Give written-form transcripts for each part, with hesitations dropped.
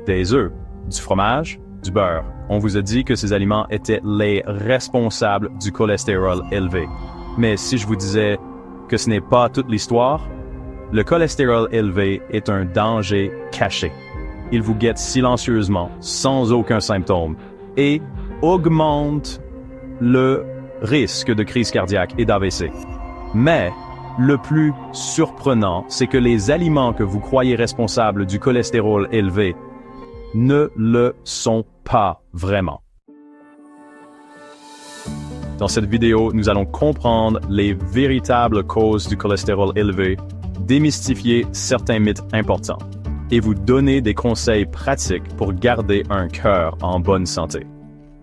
des œufs, du fromage, du beurre. On vous a dit que ces aliments étaient les responsables du cholestérol élevé. Mais si je vous disais que ce n'est pas toute l'histoire, le cholestérol élevé est un danger caché. Il vous guette silencieusement, sans aucun symptôme, et augmente le risque de crise cardiaque et d'AVC. Mais le plus surprenant, c'est que les aliments que vous croyez responsables du cholestérol élevé ne le sont pas vraiment. Dans cette vidéo, nous allons comprendre les véritables causes du cholestérol élevé, démystifier certains mythes importants et vous donner des conseils pratiques pour garder un cœur en bonne santé.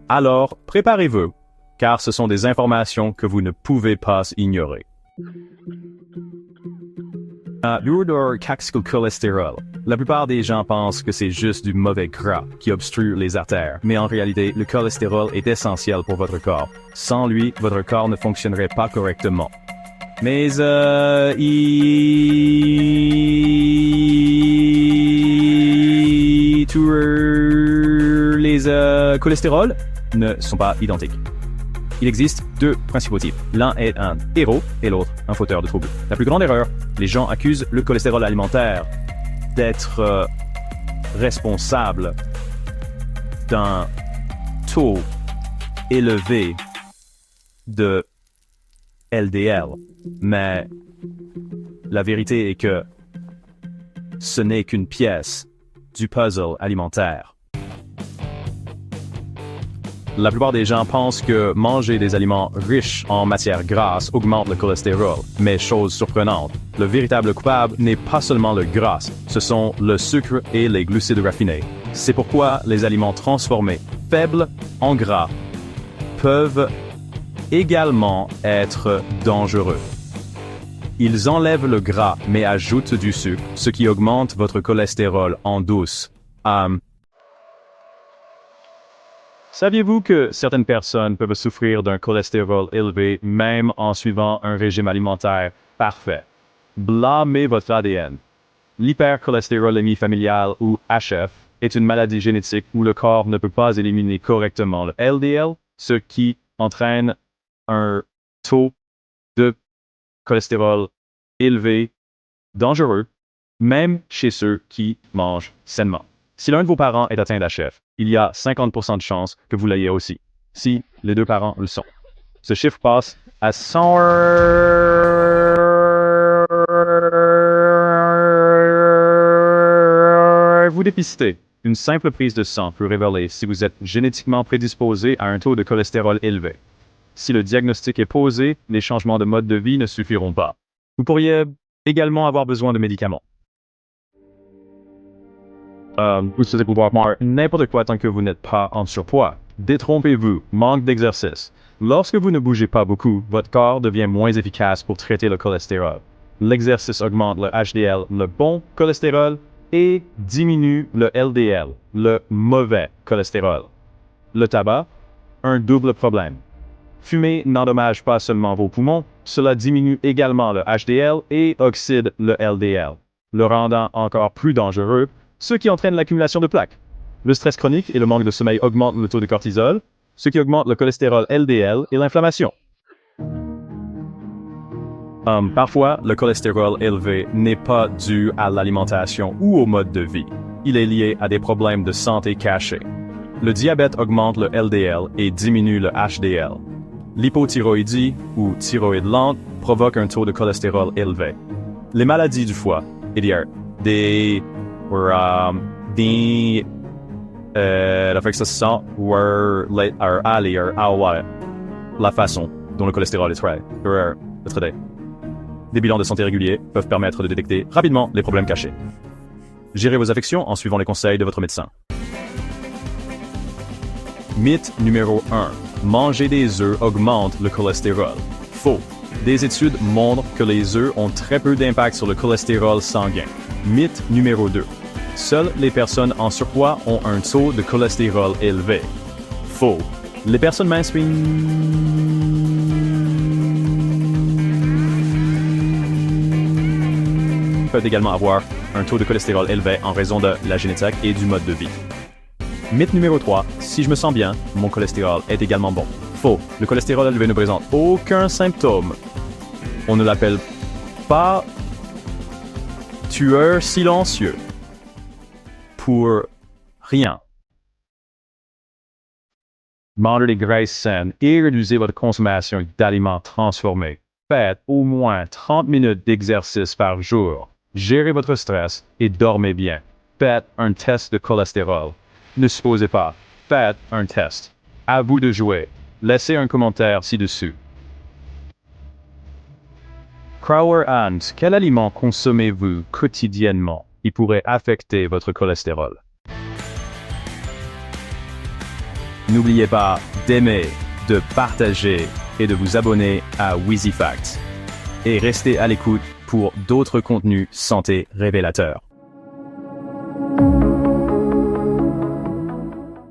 Alors, préparez-vous, car ce sont des informations que vous ne pouvez pas ignorer. Lourd caxical cholestérol. La plupart des gens pensent que c'est juste du mauvais gras qui obstrue les artères, mais en réalité, le cholestérol est essentiel pour votre corps. Sans lui, votre corps ne fonctionnerait pas correctement. Mais les cholestérols ne sont pas identiques. Il existe deux principaux types. L'un est un héros et l'autre un fauteur de troubles. La plus grande erreur, les gens accusent le cholestérol alimentaire d'être responsable d'un taux élevé de LDL. Mais la vérité est que ce n'est qu'une pièce du puzzle alimentaire. La plupart des gens pensent que manger des aliments riches en matières grasses augmente le cholestérol. Mais chose surprenante, le véritable coupable n'est pas seulement le gras, ce sont le sucre et les glucides raffinés. C'est pourquoi les aliments transformés, faibles en gras, peuvent également être dangereux. Ils enlèvent le gras mais ajoutent du sucre, ce qui augmente votre cholestérol en douce. Saviez-vous que certaines personnes peuvent souffrir d'un cholestérol élevé même en suivant un régime alimentaire parfait? Blâmez votre ADN. L'hypercholestérolémie familiale ou HF est une maladie génétique où le corps ne peut pas éliminer correctement le LDL, ce qui entraîne un taux de cholestérol élevé, dangereux, même chez ceux qui mangent sainement. Si l'un de vos parents est atteint d'HF, il y a 50% de chances que vous l'ayez aussi, si les deux parents le sont. Ce chiffre passe à 100. Vous dépistez. Une simple prise de sang peut révéler si vous êtes génétiquement prédisposé à un taux de cholestérol élevé. Si le diagnostic est posé, les changements de mode de vie ne suffiront pas. Vous pourriez également avoir besoin de médicaments. Vous souhaitez pouvoir manger n'importe quoi tant que vous n'êtes pas en surpoids. Détrompez-vous, manque d'exercice. Lorsque vous ne bougez pas beaucoup, votre corps devient moins efficace pour traiter le cholestérol. L'exercice augmente le HDL, le bon cholestérol, et diminue le LDL, le mauvais cholestérol. Le tabac, un double problème. Fumer n'endommage pas seulement vos poumons, cela diminue également le HDL et oxyde le LDL, le rendant encore plus dangereux, ce qui entraîne l'accumulation de plaques. Le stress chronique et le manque de sommeil augmentent le taux de cortisol, ce qui augmente le cholestérol LDL et l'inflammation. Parfois, le cholestérol élevé n'est pas dû à l'alimentation ou au mode de vie. Il est lié à des problèmes de santé cachés. Le diabète augmente le LDL et diminue le HDL. L'hypothyroïdie ou thyroïde lente provoque un taux de cholestérol élevé. Les maladies du foie, la façon dont le cholestérol est traité. Des bilans de santé réguliers peuvent permettre de détecter rapidement les problèmes cachés. Gérez vos affections en suivant les conseils de votre médecin. Mythe numéro 1. Manger des œufs augmente le cholestérol. Faux. Des études montrent que les œufs ont très peu d'impact sur le cholestérol sanguin. Mythe numéro 2. Seules les personnes en surpoids ont un taux de cholestérol élevé. Faux. Les personnes minces peuvent également avoir un taux de cholestérol élevé en raison de la génétique et du mode de vie. Mythe numéro 3, si je me sens bien, mon cholestérol est également bon. Faux, le cholestérol élevé ne présente aucun symptôme. On ne l'appelle pas tueur silencieux. Pour rien. Mangez des graisses saines et réduisez votre consommation d'aliments transformés. Faites au moins 30 minutes d'exercice par jour. Gérez votre stress et dormez bien. Faites un test de cholestérol. Ne supposez pas. Faites un test. À vous de jouer. Laissez un commentaire ci-dessus. Crower Hans, quel aliment consommez-vous quotidiennement qui pourrait affecter votre cholestérol? N'oubliez pas d'aimer, de partager et de vous abonner à Wheezy Facts. Et restez à l'écoute pour d'autres contenus santé révélateurs.